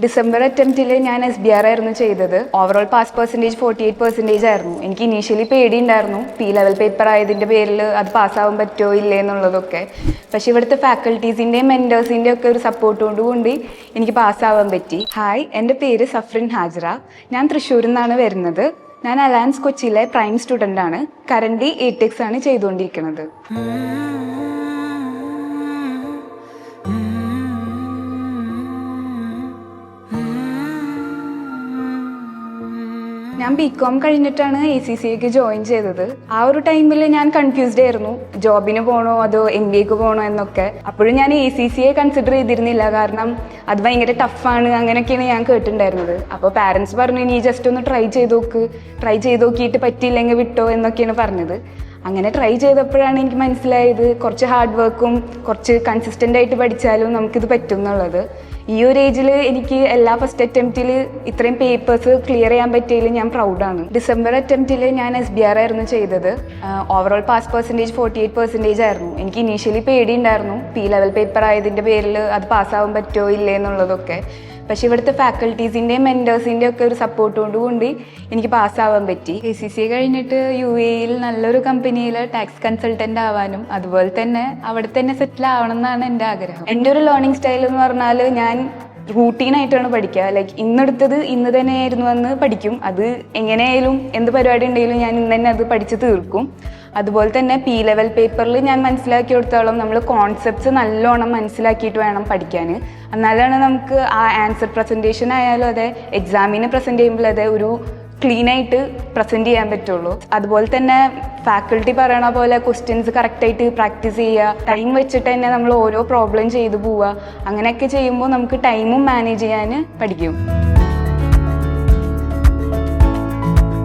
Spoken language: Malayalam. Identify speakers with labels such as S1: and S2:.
S1: ഡിസംബർ അറ്റംപ്റ്റിൽ ഞാൻ SBR ആയിരുന്നു ചെയ്തത്. ഓവറോൾ പാസ് പെർസെൻറ്റേജ് 48% ആയിരുന്നു. എനിക്ക് ഇനീഷ്യലി പേടിയുണ്ടായിരുന്നു, P-level പേപ്പർ ആയതിൻ്റെ പേരിൽ അത് പാസ്സാവാൻ പറ്റുമോ ഇല്ലേ എന്നുള്ളതൊക്കെ. പക്ഷേ ഇവിടുത്തെ ഫാക്കൽറ്റീസിൻ്റെയും മെൻറ്റേഴ്സിൻ്റെയും ഒക്കെ ഒരു സപ്പോർട്ടോടുകൂടി എനിക്ക് പാസ്സാവാൻ പറ്റി. ഹായ്, എൻ്റെ പേര് സഫ്രിൻ ഹാജറ. ഞാൻ തൃശ്ശൂരിൽ നിന്നാണ് വരുന്നത്. ഞാൻ അലയൻസ് കൊച്ചിയിലെ പ്രൈം സ്റ്റുഡൻ്റ് ആണ്. കറൻ്റ് ATEX ആണ് ചെയ്തുകൊണ്ടിരിക്കുന്നത്. ഞാൻ BCom കഴിഞ്ഞിട്ടാണ് ACCAക്ക് ജോയിൻ ചെയ്തത്. ആ ഒരു ടൈമിൽ ഞാൻ കൺഫ്യൂസ്ഡ് ആയിരുന്നു, ജോബിന് പോകണോ അതോ MBAക്ക് പോകണോ എന്നൊക്കെ. അപ്പോഴും ഞാൻ ACCA കൺസിഡർ ചെയ്തിരുന്നില്ല, കാരണം അത് ഭയങ്കര ടഫാണ് അങ്ങനെയൊക്കെയാണ് ഞാൻ കേട്ടിട്ടുണ്ടായിരുന്നത്. അപ്പോൾ പാരൻസ് പറഞ്ഞു, ഇനി ജസ്റ്റ് ഒന്ന് ട്രൈ ചെയ്ത് നോക്കിയിട്ട് പറ്റിയില്ലെങ്കിൽ വിട്ടോ എന്നൊക്കെയാണ് പറഞ്ഞത്. അങ്ങനെ ട്രൈ ചെയ്തപ്പോഴാണ് എനിക്ക് മനസ്സിലായത്, കുറച്ച് ഹാർഡ് വർക്കും കുറച്ച് കൺസിസ്റ്റൻ്റ് ആയിട്ട് പഠിച്ചാലും നമുക്കിത് പറ്റും എന്നുള്ളത്. ഈ ഒരു ഏജിൽ എനിക്ക് എല്ലാ ഫസ്റ്റ് അറ്റംപ്റ്റിൽ ഇത്രയും പേപ്പേഴ്സ് ക്ലിയർ ചെയ്യാൻ പറ്റിയതിൽ ഞാൻ പ്രൗഡാണ്. ഡിസംബർ അറ്റംപ്റ്റിൽ ഞാൻ SBR ആയിരുന്നു ചെയ്തത്. ഓവറോൾ പാസ് പെർസെൻറ്റേജ് 48% ആയിരുന്നു. എനിക്ക് ഇനീഷ്യലി പേടിയുണ്ടായിരുന്നു, P-level പേപ്പർ ആയതിൻ്റെ പേരിൽ അത് പാസ്സാവാൻ പറ്റുമോ ഇല്ലേ എന്നുള്ളതൊക്കെ. പക്ഷേ ഇവിടുത്തെ ഫാക്കൽറ്റീസിൻ്റെയും മെൻറ്റേഴ്സിൻ്റെയും ഒക്കെ ഒരു സപ്പോർട്ടോടുകൂടി എനിക്ക് പാസ്സാവാൻ പറ്റി. ACCA കഴിഞ്ഞിട്ട് UAEയിൽ നല്ലൊരു കമ്പനിയിൽ ടാക്സ് കൺസൾട്ടൻ്റ് ആവാനും അതുപോലെ തന്നെ അവിടെ തന്നെ സെറ്റിൽ ആവണം എന്നാണ് എൻ്റെ ആഗ്രഹം. എൻ്റെ ഒരു ലേണിംഗ് സ്റ്റൈൽ എന്ന് പറഞ്ഞാൽ, ഞാൻ റൂട്ടീനായിട്ടാണ് പഠിക്കുക. ലൈക്ക് ഇന്നെടുത്തത് ഇന്ന് തന്നെ ആയിരുന്നു എന്ന് പഠിക്കും. അത് എങ്ങനെയായാലും എന്ത് പരിപാടി ഉണ്ടെങ്കിലും ഞാൻ ഇന്ന് തന്നെ അത് പഠിച്ച് തീർക്കും. അതുപോലെ തന്നെ P-level പേപ്പറിൽ ഞാൻ മനസ്സിലാക്കിയെടുത്തോളം നമ്മൾ കോൺസെപ്റ്റ്സ് നല്ലോണം മനസ്സിലാക്കിയിട്ട് വേണം പഠിക്കാൻ. എന്നാലാണ് നമുക്ക് ആ ആൻസർ പ്രസൻറ്റേഷൻ ആയാലും അതെ, എക്സാമിന് പ്രസൻറ്റ് ചെയ്യുമ്പോൾ അതെ ഒരു ക്ലീനായിട്ട് പ്രസൻറ്റ് ചെയ്യാൻ പറ്റുള്ളൂ. അതുപോലെ തന്നെ ഫാക്കൽറ്റി പറയണ പോലെ ക്വസ്റ്റ്യൻസ് കറക്റ്റായിട്ട് പ്രാക്ടീസ് ചെയ്യുക, ടൈം വെച്ചിട്ട് തന്നെ നമ്മൾ ഓരോ പ്രോബ്ലം ചെയ്തു പോവുക. അങ്ങനെയൊക്കെ ചെയ്യുമ്പോൾ നമുക്ക് ടൈമും മാനേജ് ചെയ്യാൻ പഠിക്കും.